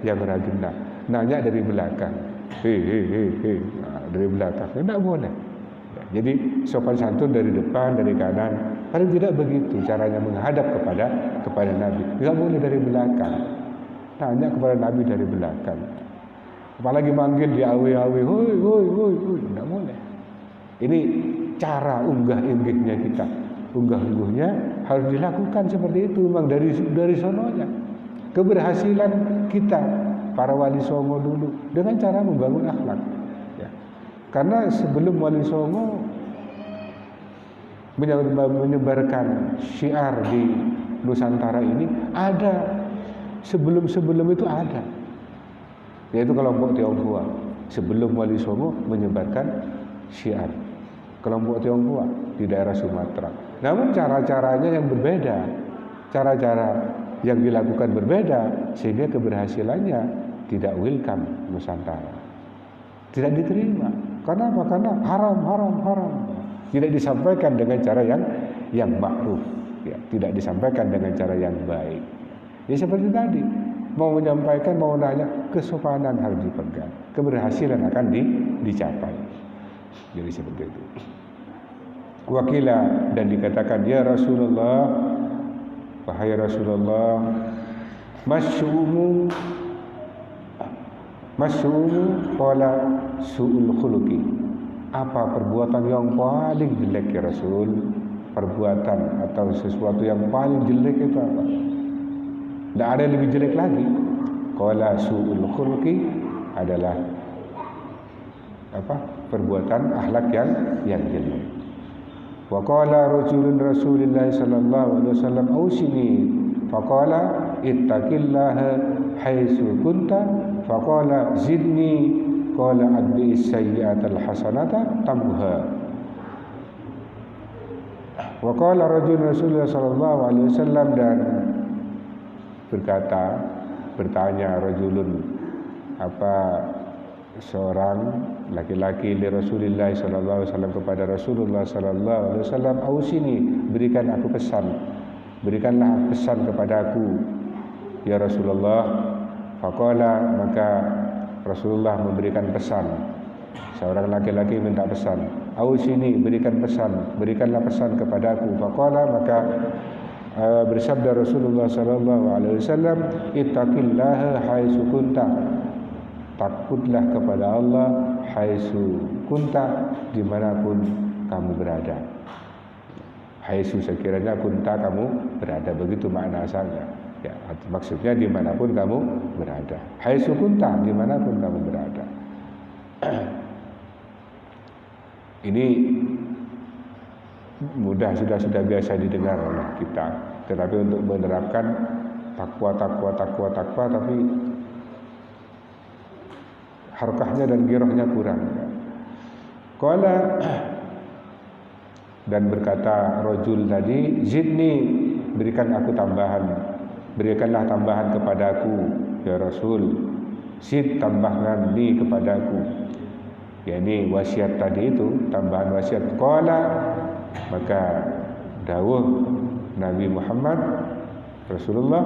yang ragina. Nanya dari belakang. Nah, dari belakang. Tidak boleh. Ya, jadi sopan santun dari depan, dari kanan. Paling tidak begitu caranya menghadap kepada Nabi. Tidak boleh dari belakang. Nanya kepada Nabi dari belakang. Apalagi manggil di awi-awi, hoi, tidak boleh. Ini cara unggah-unggihnya kita. Unggah-ungguhnya harus dilakukan seperti itu, memang dari sononya. Keberhasilan kita, para wali songo dulu, dengan cara membangun akhlak. Ya. Karena sebelum wali songo menyebarkan syiar di Nusantara ini, ada sebelum itu ada. Yaitu kelompok Tionghoa. Sebelum Wali Songo menyebarkan syiar, kelompok Tionghoa di daerah Sumatera. Namun cara-caranya yang berbeda, cara-cara yang dilakukan berbeda, sehingga keberhasilannya tidak welcome Nusantara, tidak diterima. Karena apa? Karena haram. Tidak disampaikan dengan cara yang ma'ruf. ya, tidak disampaikan dengan cara yang baik. Ya seperti tadi, mau menyampaikan, mau nanya, kesopanan harus dipegang, keberhasilan akan dicapai. Jadi seperti itu. Wakila, dan dikatakan, ya Rasulullah, wahai Rasulullah, masyu'umu qala su'ul khuluqi. Apa perbuatan yang paling jelek ya Rasul? Perbuatan atau sesuatu yang paling jelek itu apa? Tidak ada yang lebih jelek lagi. Qala su'ul khuluqi adalah apa? Perbuatan akhlak yang jelek. Wa qala rajulun Rasulillah sallallahu alaihi wasallam ausini faqala ittaqillaha haitsu kunta faqala zidni qala adbi'is sayyi'atal hasanata tamhuha. Wa qala rajulun Rasulullah sallallahu alaihi wasallam, dan bertanya rajulun, apa seorang laki-laki li Rasulillah sallallahu alaihi wasallam kepada Rasulullah sallallahu alaihi wasallam, ausini, berikan aku pesan, berikanlah pesan kepadaku ya Rasulullah. Faqala, maka Rasulullah memberikan pesan. Seorang laki-laki minta pesan, ausini, berikan pesan, berikanlah pesan kepadaku. Faqala, maka bersabda Rasulullah sallallahu alaihi wasallam, ittaqillaha haitsu kunta, takutlah kepada Allah haitsu kunta, dimanapun kamu berada. Haitsu sekiranya kunta kamu berada, begitu makna asalnya. Ya, maksudnya dimanapun kamu berada. Haitsu kunta, dimanapun kamu berada. Ini mudah, sudah biasa didengar oleh kita. Tetapi untuk menerapkan takwa, tapi harkahnya dan girohnya kurang. Qala, dan berkata rajul tadi, zidni, berikan aku tambahan, berikanlah tambahan kepadaku ya Rasul. Zid, tambahkan li kepadaku. Ya, ini wasiat tadi itu, tambahan wasiat. Qala, maka dawuh Nabi Muhammad Rasulullah,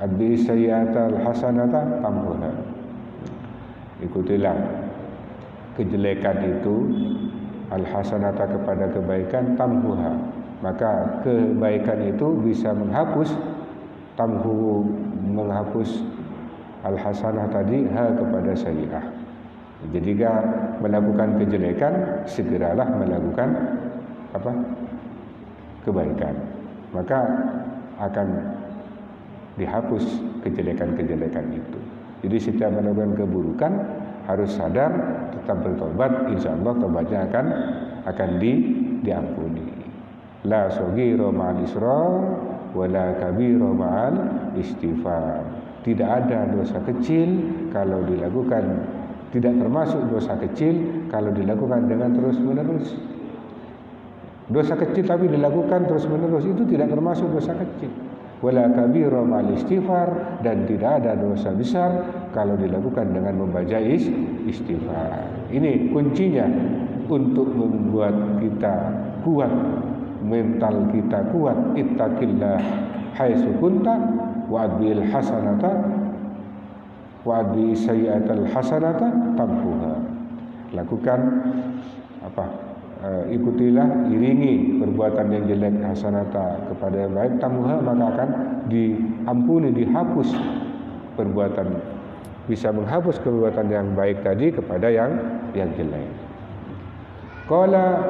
adbi sayyi'atal hasanata tamhuha. Ikutilah kejelekan itu, al hasanata kepada kebaikan, tamhuha, maka kebaikan itu bisa menghapus, tamhu menghapus al hasanah tadi, ha kepada sayyi'ah. Jadi jika melakukan kejelekan, segeralah melakukan apa? Kebaikan, maka akan dihapus kejelekan-kejelekan itu. Jadi setiap melakukan keburukan harus sadar, tetap bertobat, insyaallah tobatnya akan diampuni. La saghira ma'al israr wa la kabira ma'al istighfar. Tidak ada dosa kecil kalau dilakukan, tidak termasuk dosa kecil kalau dilakukan dengan terus-menerus. Dosa kecil tapi dilakukan terus-menerus itu tidak termasuk dosa kecil. Wala kabira ma'al istighfar, dan tidak ada dosa besar kalau dilakukan dengan membaca istighfar. Ini kuncinya untuk membuat kita kuat, mental kita kuat. Ittaqillah haitsu kunta wa adbil hasanata wa adbi sayyi'atal hasanata tamhuha. Lakukan apa? Ikutilah, iringi perbuatan yang jelek hasanata kepada yang baik, tamhuha, maka akan diampuni, dihapus perbuatan, bisa menghapus perbuatan yang baik tadi kepada yang jelek. Qala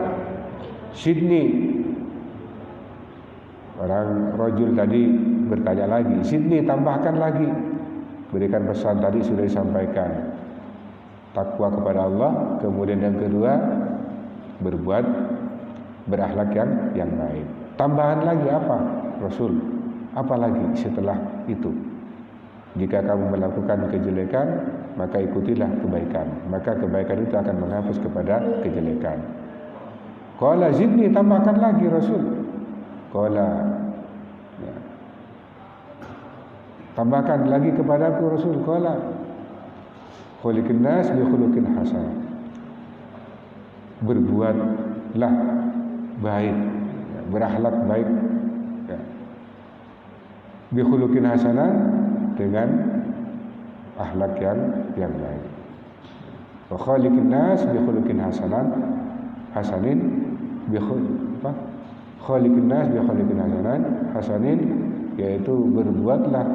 sidni, orang rajul tadi bertanya lagi, sidni, tambahkan lagi, berikan pesan tadi sudah disampaikan, takwa kepada Allah, kemudian yang kedua berbuat berakhlak yang baik. Tambahan lagi apa Rasul? Apa lagi setelah itu? Jika kamu melakukan kejelekan, maka ikutilah kebaikan, maka kebaikan itu akan menghapus kepada kejelekan. Qala zidni, tambahkan lagi Rasul. Qala, ya, tambahkan lagi kepadaku Rasul. Qala khuliqin nas bi khuluqin hasan. Berbuatlah baik, berakhlak baik, ya. Bi khuluqin hasanah, dengan akhlak yang baik. Wa khaliqin nas bi khuluqin hasanin bi khaliqin nas bi khuluqin hasanin, yaitu berbuatlah,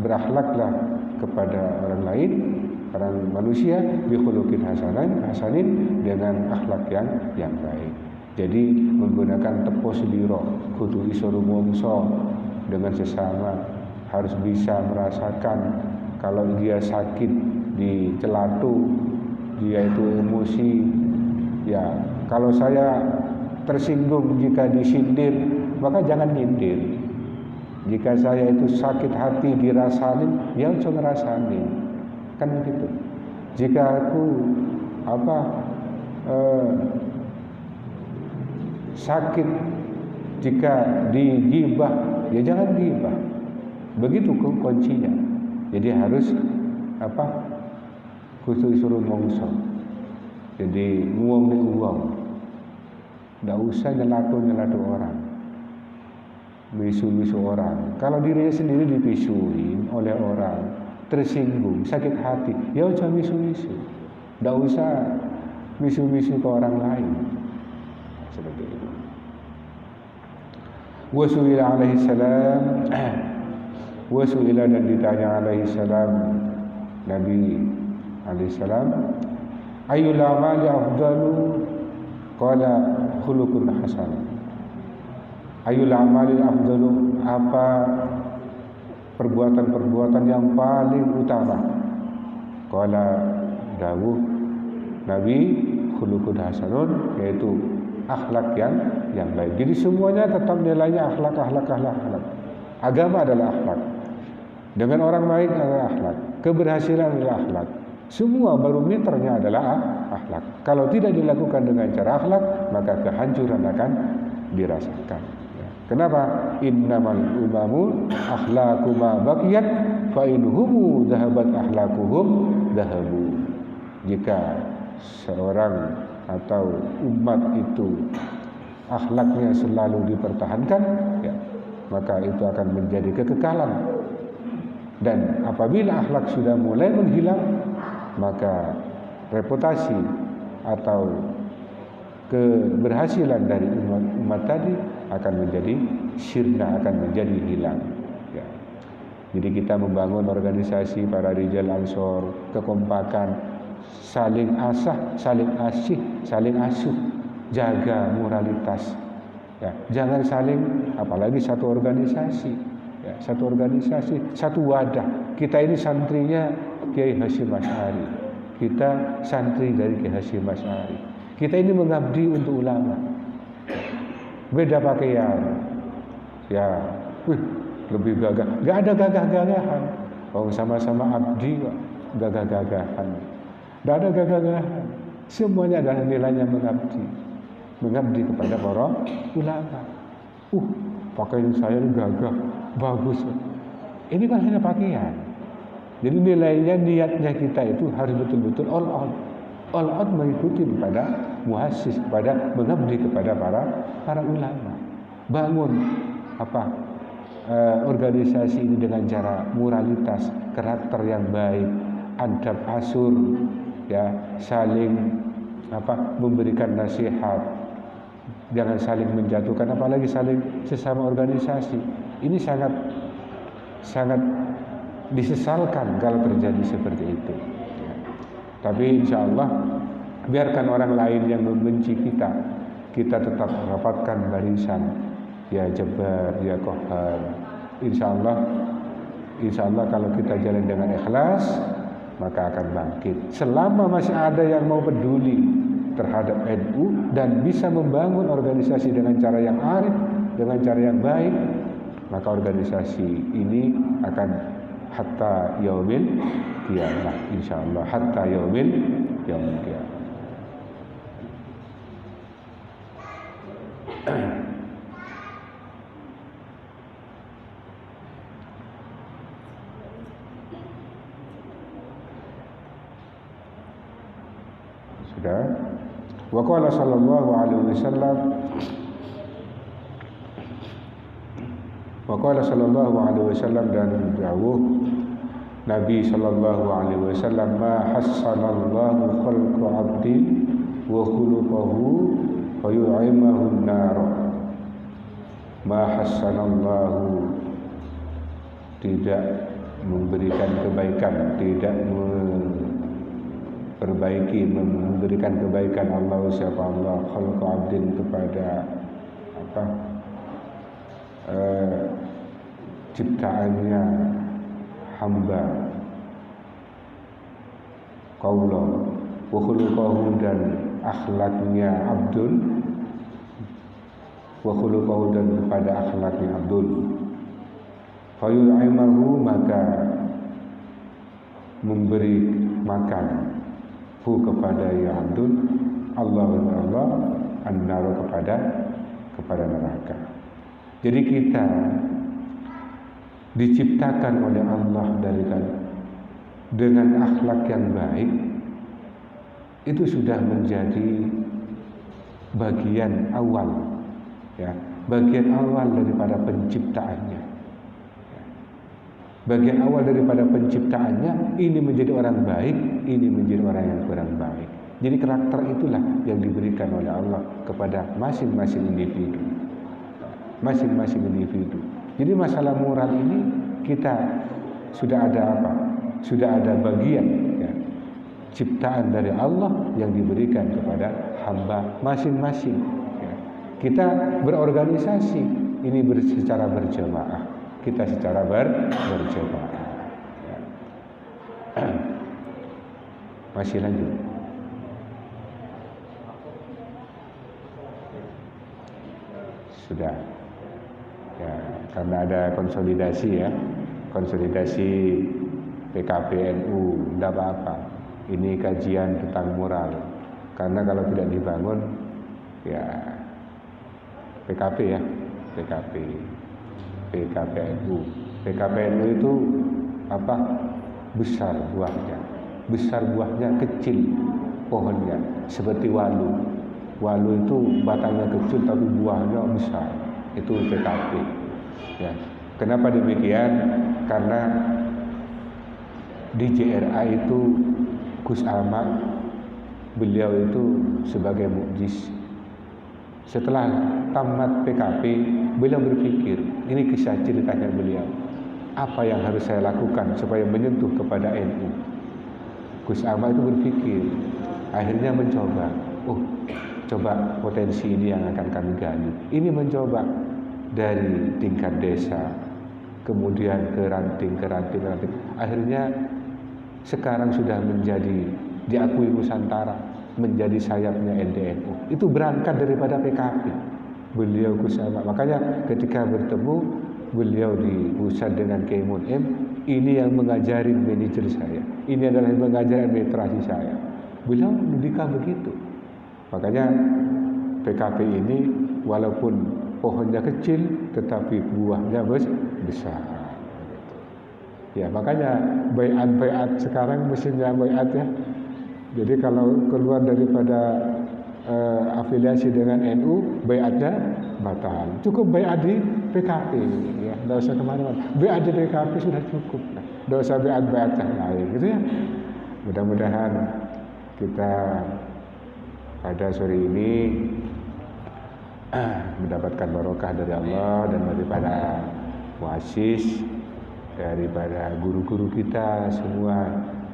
berakhlaklah kepada orang lain, orang manusia, bi khuluqin hasanin, dengan akhlak yang baik. Jadi menggunakan tepo sediro, kudu iso rumangsa dengan sesama, harus bisa merasakan kalau dia sakit di celatu, dia itu emosi. Ya, kalau saya tersinggung jika disindir, maka jangan nyindir. Jika saya itu sakit hati dirasain, ya jangan ngerasain. Kan begitu. Jika aku sakit jika digibah, ya jangan gibah. Begitu kuncinya. Jadi harus khusus suruh mongso. Jadi nguang. Nggak usah nyelatu orang, misu orang. Kalau dirinya sendiri dipisuin oleh orang, tersinggung, sakit hati, ya jangan misu. Nggak usah misu ke orang lain. Seperti itu. Wasu'ila alaihi salam, wasu'ila, dan ditanya alaihi salam, Nabi alaihi salam, ayyul a'mali afdalu, qala khuluqun hasan. Ayyul a'mali afdalu, apa perbuatan-perbuatan yang paling utama? Qala dawuh Nabi, khuluqun hasanun, yaitu akhlak yang baik. Jadi semuanya tetap nilainya akhlak. Agama adalah akhlak. Dengan orang baik adalah akhlak. Keberhasilan adalah akhlak. Semua barometernya adalah akhlak. Kalau tidak dilakukan dengan cara akhlak, maka kehancuran akan dirasakan. Kenapa? Innamal umamu akhlaqu ma baqiyat fa inhumu dhahabat akhlaquhum dhahabu. Jika seorang atau umat itu akhlaknya selalu dipertahankan, ya, maka itu akan menjadi kekekalan. Dan apabila akhlak sudah mulai menghilang, maka reputasi atau keberhasilan dari umat tadi akan menjadi sirna, akan menjadi hilang. Ya. Jadi kita membangun organisasi para rijal ansor, kekompakan, saling asah, saling asih, saling asuh, jaga moralitas. Ya, jangan saling, apalagi satu organisasi, ya, satu wadah. Kita ini santrinya Kiai Hasyim Asy'ari, kita santri dari Kiai Hasyim Asy'ari. Kita ini mengabdi untuk ulama. Beda pakaian, ya, lebih gagah. Gak ada gagah-gagahan. Oh, sama-sama abdi, gagah-gagahan. Tidak ada gagah-gagahan. Semuanya adalah nilainya mengabdi kepada para ulama. Pakaian saya gagah, bagus. Ini kan hanya pakaian. Jadi nilainya, niatnya kita itu harus betul-betul all out mengikuti kepada muassis, kepada mengabdi kepada para ulama. Bangun organisasi ini dengan cara moralitas, karakter yang baik, adab asur, ya, saling memberikan nasihat, jangan saling menjatuhkan, apalagi saling sesama organisasi. Ini sangat disesalkan kalau terjadi seperti itu. Ya. Tapi insya Allah biarkan orang lain yang membenci kita tetap rapatkan barisan, ya Jabbar, ya Qahhar. Insya Allah kalau kita jalan dengan ikhlas, maka akan bangkit. Selama masih ada yang mau peduli terhadap NU dan bisa membangun organisasi dengan cara yang arif, dengan cara yang baik, maka organisasi ini akan hatta yaumil qiyamah, insyaallah, hatta yaumil qiyamah. Sudah. Wa qala sallallahu alaihi wasallam, Waqala sallallahu alaihi wasallam, dan dawuh Nabi sallallahu alaihi wasallam, ma hassanallahu khalqa 'abdi wa khuluquhu wa yu'imahu an-nar. Ma hassanallahu, tidak memberikan kebaikan, tidak memperbaiki, memberikan kebaikan Allah, siapa Allah, khalqa 'abdin, kepada ciptaannya hamba, qaula wa khuluquhu, dan akhlaknya abdul, wa khuluquhu, dan kepada akhlaknya abdul, fayu'imahu, maka memberi makan hu kepada ya abdul, Allah an-nar, kepada neraka. Jadi kita diciptakan oleh Allah dengan akhlak yang baik, itu sudah menjadi bagian awal, ya, bagian awal daripada penciptaannya. Bagian awal daripada penciptaannya, ini menjadi orang baik, ini menjadi orang yang kurang baik. Jadi karakter itulah yang diberikan oleh Allah kepada masing-masing individu. Masing-masing individu. Jadi masalah moral ini kita sudah ada apa? Sudah ada bagian, ya, ciptaan dari Allah yang diberikan kepada hamba masing-masing. Ya. Kita berorganisasi ini secara berjamaah. Kita secara berjamaah. Ya. Masih lanjut. Sudah. Ya, karena ada konsolidasi, ya, konsolidasi PKPNU, tidak apa-apa. Ini kajian tentang moral. Karena kalau tidak dibangun, ya PKP, ya, PKPNU itu apa? Besar buahnya, kecil pohonnya, seperti walu. Walu itu batangnya kecil tapi buahnya besar. Itu PKP. Ya. Kenapa demikian? Karena di JRA itu Gus Ahmad, beliau itu sebagai mukjiz. Setelah tamat PKP, beliau berpikir, ini kisah ceritanya beliau, apa yang harus saya lakukan supaya menyentuh kepada NU. Gus Ahmad itu berpikir, akhirnya mencoba, coba potensi ini yang akan kami gali. Ini mencoba dari tingkat desa, kemudian ke ranting. Akhirnya sekarang sudah menjadi diakui Nusantara, menjadi sayapnya NDNU. Itu berangkat daripada PKP. Beliau Gus Ahmad. Makanya ketika bertemu beliau di pusat dengan Kiai Mun'im, ini yang mengajarin manajer saya. Ini adalah yang mengajarin administrasi saya. Beliau mendidik begitu. Makanya PKP ini walaupun pohonnya kecil tetapi buahnya besar. Ya, makanya baiat sekarang mesinnya baiat, ya. Jadi kalau keluar daripada afiliasi dengan NU, baiatnya batal. Cukup baiat di PKP, ya. Tidak usah kemana-mana. Baiat di PKP sudah cukup. Tidak usah baiat yang lain, gitu ya. Mudah-mudahan kita pada sore ini mendapatkan barokah dari Allah dan daripada muassis, daripada guru-guru kita semua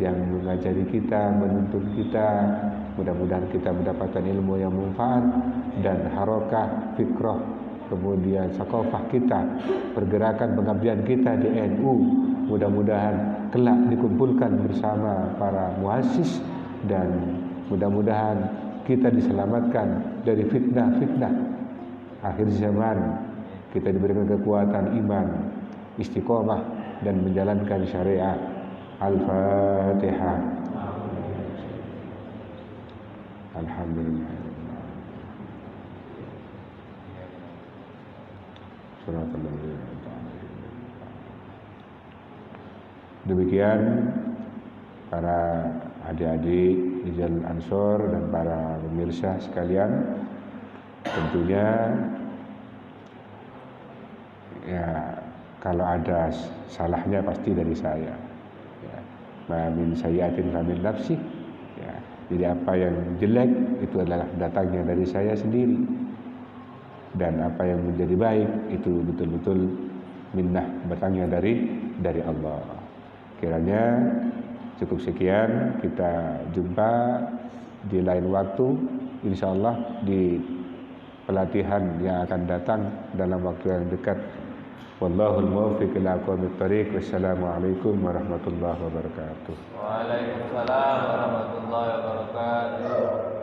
yang mengajari kita, menuntun kita. Mudah-mudahan kita mendapatkan ilmu yang manfaat dan harokah fikrah, kemudian sakofah kita, pergerakan pengabdian kita di NU. Mudah-mudahan kelak dikumpulkan bersama para muassis, dan mudah-mudahan kita diselamatkan dari fitnah-fitnah akhir zaman. Kita diberikan kekuatan iman, istiqomah, dan menjalankan syariat. Al-Fatihah. Alhamdulillah. Demikian para adik-adik Rijal Ansor dan para pemirsa sekalian, tentunya ya Kalau ada salahnya pasti dari saya. Ya. Ma min sayyi'atin fa min nafsi. Ya. Jadi apa yang jelek itu adalah datangnya dari saya sendiri. Dan apa yang menjadi baik itu betul-betul minnah bertanya dari Allah. Kiranya cukup sekian, kita jumpa di lain waktu insyaallah di pelatihan yang akan datang dalam waktu yang dekat. Wallahul muwaffiq ila aqwamit thariq. Wassalamualaikum warahmatullahi wabarakatuh. Waalaikumsalam warahmatullahi wabarakatuh.